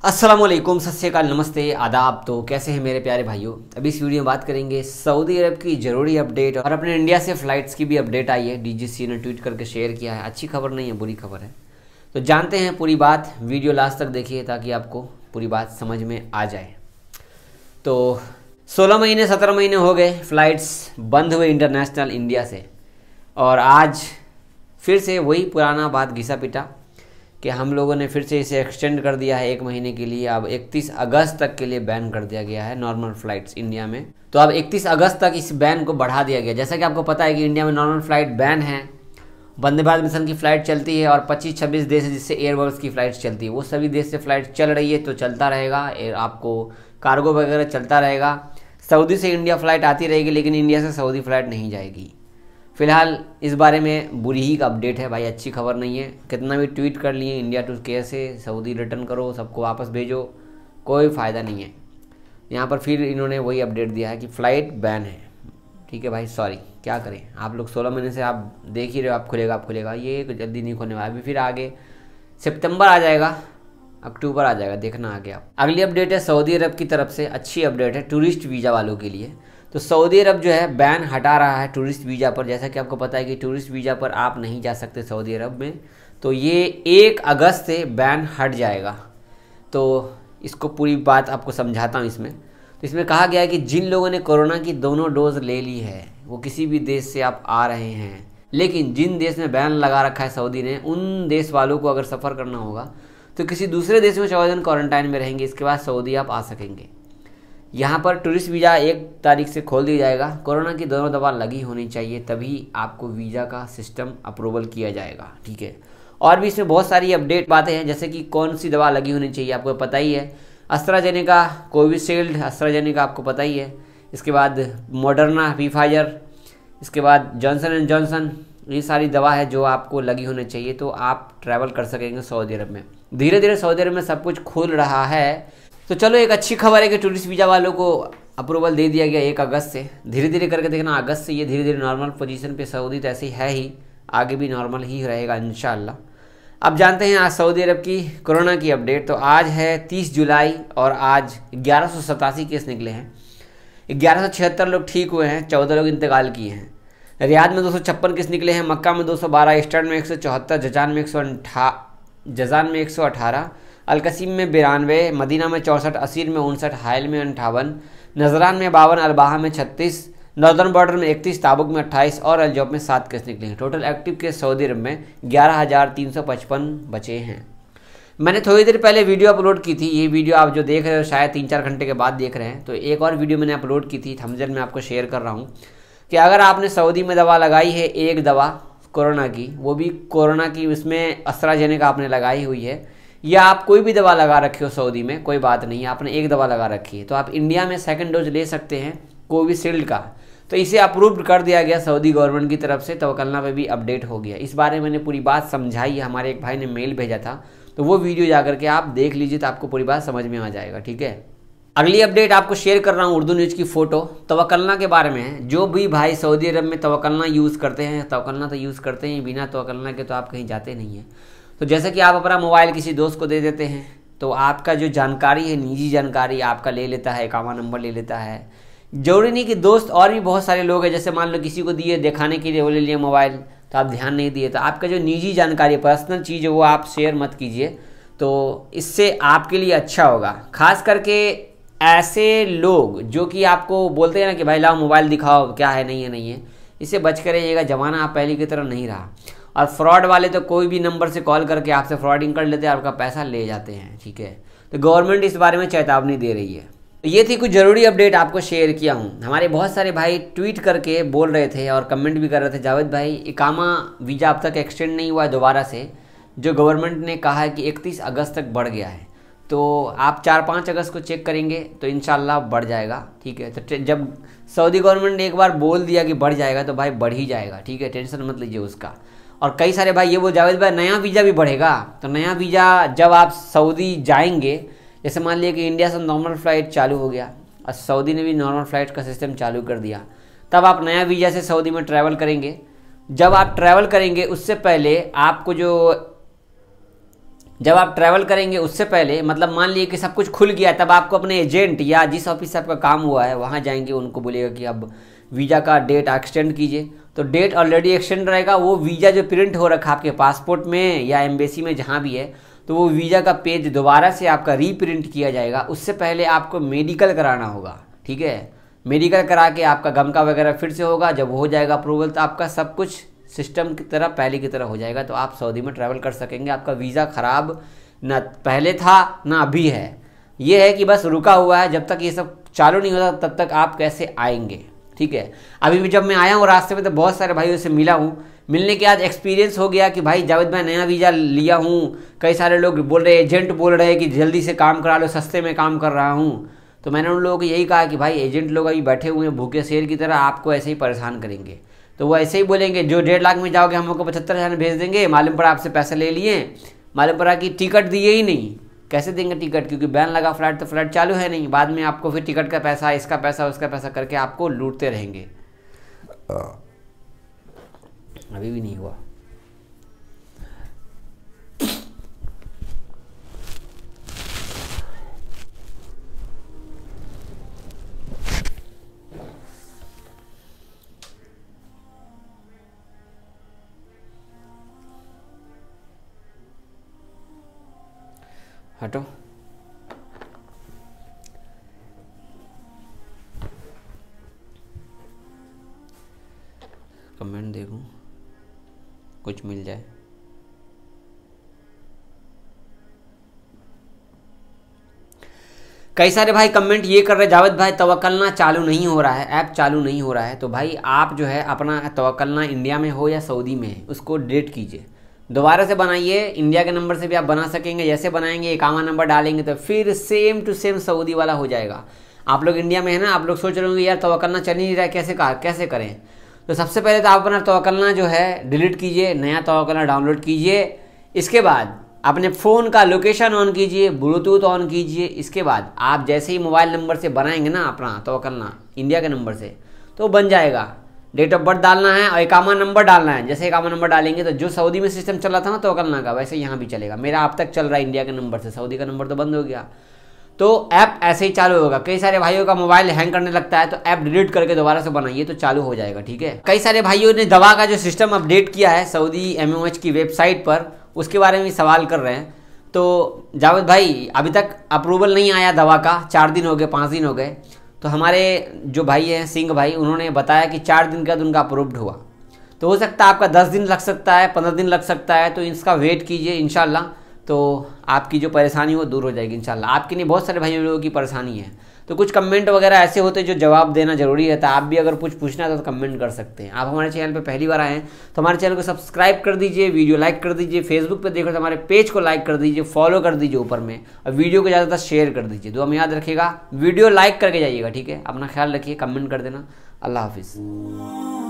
अस्सलामुअलैकुम, सत श्री अकाल, नमस्ते, आदाब। तो कैसे हैं मेरे प्यारे भाइयों। अभी इस वीडियो में बात करेंगे सऊदी अरब की ज़रूरी अपडेट और अपने इंडिया से फ़्लाइट्स की भी अपडेट आई है। डीजीसी ने ट्वीट करके शेयर किया है। अच्छी खबर नहीं है, बुरी खबर है। तो जानते हैं पूरी बात। वीडियो लास्ट तक देखिए ताकि आपको पूरी बात समझ में आ जाए। तो 16 महीने 17 महीने हो गए फ़्लाइट्स बंद हुए इंटरनेशनल इंडिया से, और आज फिर से वही पुराना बात घिसा पिटा कि हम लोगों ने फिर से इसे एक्सटेंड कर दिया है 1 महीने के लिए। अब 31 अगस्त तक के लिए बैन कर दिया गया है नॉर्मल फ़्लाइट्स इंडिया में। तो अब 31 अगस्त तक इस बैन को बढ़ा दिया गया। जैसा कि आपको पता है कि इंडिया में नॉर्मल फ़्लाइट बैन है, वंदे भारत मिशन की फ़्लाइट चलती है और 25-26 देश है जिससे एयरबस की फ़्लाइट्स चलती है। वो सभी देश से फ़्लाइट चल रही है तो चलता रहेगा, आपको कार्गो वगैरह चलता रहेगा। सऊदी से इंडिया फ़्लाइट आती रहेगी, लेकिन इंडिया से सऊदी फ़्लाइट नहीं जाएगी। फ़िलहाल इस बारे में बुरी ही का अपडेट है भाई, अच्छी खबर नहीं है। कितना भी ट्वीट कर लिए इंडिया टू कैसे सऊदी रिटर्न करो, सबको वापस भेजो, कोई फ़ायदा नहीं है। यहाँ पर फिर इन्होंने वही अपडेट दिया है कि फ़्लाइट बैन है। ठीक है भाई, सॉरी, क्या करें। आप लोग 16 महीने से आप देख ही रहे हो, आप खुलेगा, ये जल्दी नहीं खोलने वाला। अभी फिर आगे सितंबर आ जाएगा, अक्टूबर आ जाएगा, देखना आगे आप। अगली अपडेट है सऊदी अरब की तरफ से, अच्छी अपडेट है टूरिस्ट वीज़ा वालों के लिए। तो सऊदी अरब जो है बैन हटा रहा है टूरिस्ट वीज़ा पर। जैसा कि आपको पता है कि टूरिस्ट वीज़ा पर आप नहीं जा सकते सऊदी अरब में, तो ये 1 अगस्त से बैन हट जाएगा। तो इसको पूरी बात आपको समझाता हूँ इसमें। तो इसमें कहा गया है कि जिन लोगों ने कोरोना की दोनों डोज ले ली है, वो किसी भी देश से आप आ रहे हैं, लेकिन जिन देश में बैन लगा रखा है सऊदी ने, उन देश वालों को अगर सफ़र करना होगा तो किसी दूसरे देश में 14 दिन क्वारंटाइन में रहेंगे। इसके बाद सऊदी आप आ सकेंगे। यहाँ पर टूरिस्ट वीज़ा 1 तारीख से खोल दिया जाएगा। कोरोना की दोनों दवा लगी होनी चाहिए, तभी आपको वीज़ा का सिस्टम अप्रूवल किया जाएगा। ठीक है। और भी इसमें बहुत सारी अपडेट बातें हैं, जैसे कि कौन सी दवा लगी होनी चाहिए आपको पता ही है। एस्ट्राजेनेका, कोविशील्ड, एस्ट्राजेनेका आपको पता ही है। इसके बाद मॉडर्ना, फाइजर, इसके बाद जॉनसन एंड जॉनसन, ये सारी दवा है जो आपको लगी होनी चाहिए, तो आप ट्रैवल कर सकेंगे सऊदी अरब में। धीरे धीरे सऊदी अरब में सब कुछ खुल रहा है। तो चलो, एक अच्छी खबर है कि टूरिस्ट वीज़ा वालों को अप्रूवल दे दिया गया 1 अगस्त से। धीरे धीरे करके देखना, अगस्त से ये धीरे धीरे नॉर्मल पोजीशन पे सऊदी तो ऐसे ही है ही, आगे भी नॉर्मल ही रहेगा इंशाल्लाह। अब जानते हैं आज सऊदी अरब की कोरोना की अपडेट। तो आज है 30 जुलाई और आज 1187 केस निकले हैं। 1176 लोग ठीक हुए हैं, 14 लोग इंतकाल किए हैं। रियाद में 256 केस निकले हैं, मक्का में 212, ईस्टर्न में 174, जजान में 118, अलकसीम में 92, मदीना में 64, असीर में 59, हायल में 58, नजरान में 52, अलबाहा में 36, नॉर्दर्न बॉर्डर में 31, ताबुक में 28 और अलजौफ में 7 केस निकले हैं। टोटल एक्टिव केस सऊदी अरब में 11,355 बचे हैं। मैंने थोड़ी देर पहले वीडियो अपलोड की थी। ये वीडियो आप जो देख रहे हो शायद 3-4 घंटे के बाद देख रहे हैं। तो एक और वीडियो मैंने अपलोड की थी, थंबनेल में आपको शेयर कर रहा हूँ कि अगर आपने सऊदी में दवा लगाई है, एक दवा कोरोना की, वो भी कोरोना की, उसमें एस्ट्राजेनेका आपने लगाई हुई है, या आप कोई भी दवा लगा रखे हो सऊदी में, कोई बात नहीं, आपने एक दवा लगा रखी है, तो आप इंडिया में 2nd डोज ले सकते हैं कोविशील्ड का। तो इसे अप्रूव्ड कर दिया गया सऊदी गवर्नमेंट की तरफ से। तवक्कलना पे भी अपडेट हो गया। इस बारे में मैंने पूरी बात समझाई है, हमारे एक भाई ने मेल भेजा था, तो वो वीडियो जाकर के आप देख लीजिए तो आपको पूरी बात समझ में आ जाएगा। ठीक है। अगली अपडेट आपको शेयर कर रहा हूँ उर्दू न्यूज़ की फ़ोटो तवक्कलना के बारे में है। जो भी भाई सऊदी अरब में तवक्कलना यूज़ करते हैं, तवक्कलना तो यूज़ करते हैं, बिना तवक्कलना के तो आप कहीं जाते नहीं हैं। तो जैसे कि आप अपना मोबाइल किसी दोस्त को दे देते हैं, तो आपका जो जानकारी है, निजी जानकारी आपका ले लेता है, इकामा नंबर ले लेता है। जरूरी नहीं कि दोस्त, और भी बहुत सारे लोग हैं, जैसे मान लो किसी को दिए दिखाने के लिए, वो ले लिए मोबाइल, तो आप ध्यान नहीं दिए, तो आपका जो निजी जानकारी, पर्सनल चीज़ है, वो आप शेयर मत कीजिए। तो इससे आपके लिए अच्छा होगा। खास करके ऐसे लोग जो कि आपको बोलते हैं ना कि भाई लाओ मोबाइल दिखाओ, क्या है, नहीं है, इससे बच कर रहिएगा। ज़माना आप पहले की तरह नहीं रहा। और फ्रॉड वाले तो कोई भी नंबर से कॉल करके आपसे फ्रॉडिंग कर लेते हैं, आपका पैसा ले जाते हैं। ठीक है। तो गवर्नमेंट इस बारे में चेतावनी दे रही है। तो ये थी कुछ ज़रूरी अपडेट आपको शेयर किया हूँ। हमारे बहुत सारे भाई ट्वीट करके बोल रहे थे और कमेंट भी कर रहे थे, जावेद भाई इकामा वीज़ा अब तक एक्सटेंड नहीं हुआ है दोबारा से, जो गवर्नमेंट ने कहा है कि 31 अगस्त तक बढ़ गया है। तो आप 4-5 अगस्त को चेक करेंगे तो इंशाल्लाह बढ़ जाएगा। ठीक है। तो जब सऊदी गवर्नमेंट ने एक बार बोल दिया कि बढ़ जाएगा, तो भाई बढ़ ही जाएगा। ठीक है, टेंशन मत लीजिए उसका। और कई सारे भाई ये बोल, जावेद भाई नया वीज़ा भी बढ़ेगा। तो नया वीज़ा जब आप सऊदी जाएंगे, जैसे मान लिया कि इंडिया से नॉर्मल फ़्लाइट चालू हो गया और सऊदी ने भी नॉर्मल फ़्लाइट का सिस्टम चालू कर दिया, तब आप नया वीज़ा से सऊदी में ट्रैवल करेंगे। जब आप ट्रैवल करेंगे उससे पहले आपको जो जब आप ट्रैवल करेंगे उससे पहले, मतलब मान लीजिए कि सब कुछ खुल गया, तब आपको अपने एजेंट या जिस ऑफिस से आपका काम हुआ है वहाँ जाएंगे, उनको बोलिएगा कि अब वीज़ा का डेट एक्सटेंड कीजिए। तो डेट ऑलरेडी एक्सटेंड रहेगा, वो वीज़ा जो प्रिंट हो रखा आपके पासपोर्ट में या एम्बेसी में जहाँ भी है, तो वो वीज़ा का पेज दोबारा से आपका रीप्रिंट किया जाएगा। उससे पहले आपको मेडिकल कराना होगा, ठीक है। मेडिकल करा के आपका गमका वगैरह फिर से होगा। जब हो जाएगा अप्रूवल तो आपका सब कुछ सिस्टम की तरह पहले की तरह हो जाएगा, तो आप सऊदी में ट्रैवल कर सकेंगे। आपका वीज़ा ख़राब ना पहले था ना अभी है, ये है कि बस रुका हुआ है। जब तक ये सब चालू नहीं होता तब तक आप कैसे आएंगे, ठीक है। अभी भी जब मैं आया हूँ रास्ते में तो बहुत सारे भाइयों से मिला हूँ, मिलने के बाद एक्सपीरियंस हो गया कि भाई जावेद भाई नया वीज़ा लिया हूँ। कई सारे लोग बोल रहे, एजेंट बोल रहे हैं कि जल्दी से काम करा लो, सस्ते में काम कर रहा हूँ। तो मैंने उन लोगों को यही कहा कि भाई एजेंट लोग अभी बैठे हुए हैं भूखे शेर की तरह, आपको ऐसे ही परेशान करेंगे। तो वो ऐसे ही बोलेंगे, जो 1.5 लाख में जाओगे हम आपको 75,000 भेज देंगे, मालूम पड़ा आपसे पैसे ले लिए, मालूम पड़ा कि टिकट दिए ही नहीं। कैसे देंगे टिकट, क्योंकि बैन लगा फ्लाइट, तो फ्लाइट चालू है नहीं। बाद में आपको फिर टिकट का पैसा, इसका पैसा, उसका पैसा करके आपको लूटते रहेंगे। अभी भी नहीं हुआ। हटो। कमेंट देखूं कुछ मिल जाए। कई सारे भाई कमेंट ये कर रहे, जावेद भाई तवक्कलना चालू नहीं हो रहा है, ऐप चालू नहीं हो रहा है। तो भाई आप जो है अपना तवक्कलना इंडिया में हो या सऊदी में है, उसको डिलीट कीजिए, दोबारा से बनाइए। इंडिया के नंबर से भी आप बना सकेंगे, जैसे बनाएंगे इकामा नंबर डालेंगे तो फिर सेम टू सेम सऊदी वाला हो जाएगा। आप लोग इंडिया में है ना, आप लोग सोच रहे होंगे यार तवक्कलना चल ही नहीं रहा है, कैसे करें। तो सबसे पहले तो आप अपना तवक्कलना जो है डिलीट कीजिए, नया तवक्कलना डाउनलोड कीजिए। इसके बाद अपने फ़ोन का लोकेशन ऑन कीजिए, ब्लूटूथ ऑन कीजिए। इसके बाद आप जैसे ही मोबाइल नंबर से बनाएंगे ना अपना तवक्कलना इंडिया के नंबर से, तो बन जाएगा। डेट ऑफ बर्थ डालना है और इकामा नंबर डालना है। जैसे इकामा नंबर डालेंगे तो जो सऊदी में सिस्टम चल रहा था ना तवक्कलना का, वैसे यहाँ भी चलेगा। मेरा अब तक चल रहा है इंडिया के नंबर से, सऊदी का नंबर तो बंद हो गया। तो ऐप ऐसे ही चालू होगा। कई सारे भाइयों का मोबाइल हैंग करने लगता है, तो ऐप डिलीट करके दोबारा से बनाइए तो चालू हो जाएगा, ठीक है। कई सारे भाइयों ने दवा का जो सिस्टम अपडेट किया है सऊदी MOH की वेबसाइट पर, उसके बारे में सवाल कर रहे हैं। तो जावेद भाई अभी तक अप्रूवल नहीं आया दवा का, 4 दिन हो गए, 5 दिन हो गए। तो हमारे जो भाई हैं सिंह भाई, उन्होंने बताया कि 4 दिन के बाद उनका अप्रूव्ड हुआ। तो हो सकता है आपका 10 दिन लग सकता है, 15 दिन लग सकता है। तो इसका वेट कीजिए, इंशाल्लाह तो आपकी जो परेशानी हो दूर हो जाएगी इंशाल्लाह। आपकी नहीं, बहुत सारे भाई लोगों की परेशानी है। तो कुछ कमेंट वगैरह ऐसे होते हैं जो जवाब देना जरूरी है, तो आप भी अगर कुछ पूछना है तो कमेंट कर सकते हैं। आप हमारे चैनल पे पहली बार आए हैं तो हमारे चैनल को सब्सक्राइब कर दीजिए, वीडियो लाइक कर दीजिए, फेसबुक पे देखो तो हमारे पेज को लाइक कर दीजिए, फॉलो कर दीजिए ऊपर में, और वीडियो को ज़्यादातर शेयर कर दीजिए। दुआ में याद रखिएगा, वीडियो लाइक करके जाइएगा, ठीक है। अपना ख्याल रखिए, कमेंट कर देना। अल्लाह हाफिज़।